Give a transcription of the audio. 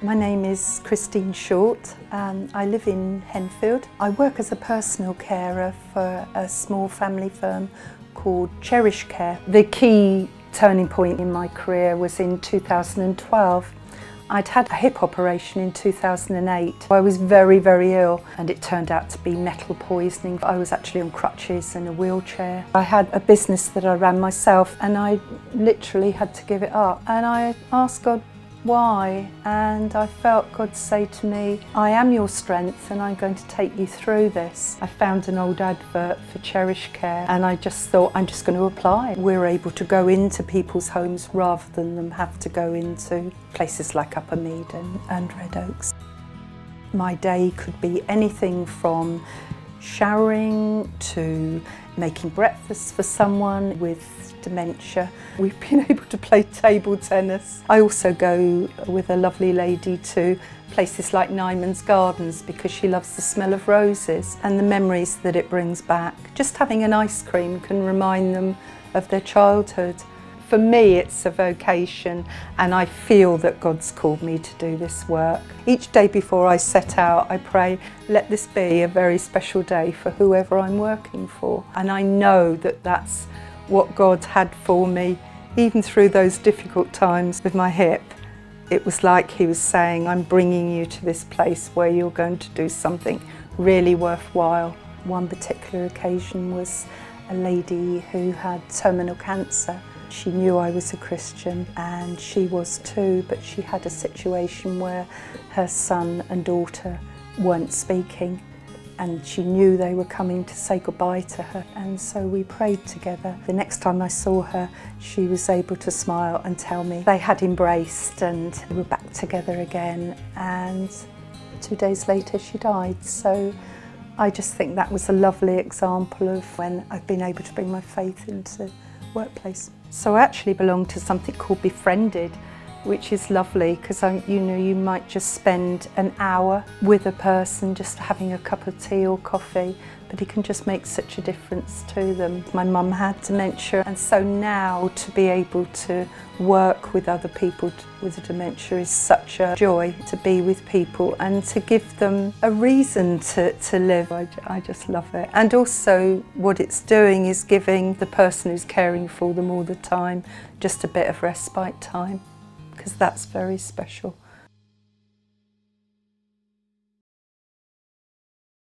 My name is Christine Short. I live in Henfield. I work as a personal carer for a small family firm called Cherish Care. The key turning point in my career was in 2012. I'd had a hip operation in 2008. I was very, very ill and it turned out to be metal poisoning. I was actually on crutches and a wheelchair. I had a business that I ran myself and I literally had to give it up. And I asked God why, and I felt God say to me, I am your strength and I'm going to take you through this. I found an old advert for Cherish Care and I just thought, I'm just going to apply. We're able to go into people's homes rather than them have to go into places like Upper Mead and Red Oaks. My day could be anything from showering to making breakfast for someone with dementia. We've been able to play table tennis. I also go with a lovely lady to places like Nyman's Gardens because she loves the smell of roses and the memories that it brings back. Just having an ice cream can remind them of their childhood. For me, it's a vocation and I feel that God's called me to do this work. Each day before I set out, I pray, let this be a very special day for whoever I'm working for. And I know that that's what God had for me, even through those difficult times with my hip. It was like He was saying, I'm bringing you to this place where you're going to do something really worthwhile. One particular occasion was a lady who had terminal cancer. She knew I was a Christian and she was too, but she had a situation where her son and daughter weren't speaking and she knew they were coming to say goodbye to her, and so we prayed together. The next time I saw her, she was able to smile and tell me they had embraced and we were back together again, and 2 days later she died. So I just think that was a lovely example of when I've been able to bring my faith into workplace. So I actually belong to something called Befriended, which is lovely because you might just spend an hour with a person just having a cup of tea or coffee, but it can just make such a difference to them. My mum had dementia, and so now to be able to work with other people with dementia is such a joy, to be with people and to give them a reason to live. I just love it. And also what it's doing is giving the person who's caring for them all the time just a bit of respite time, because that's very special.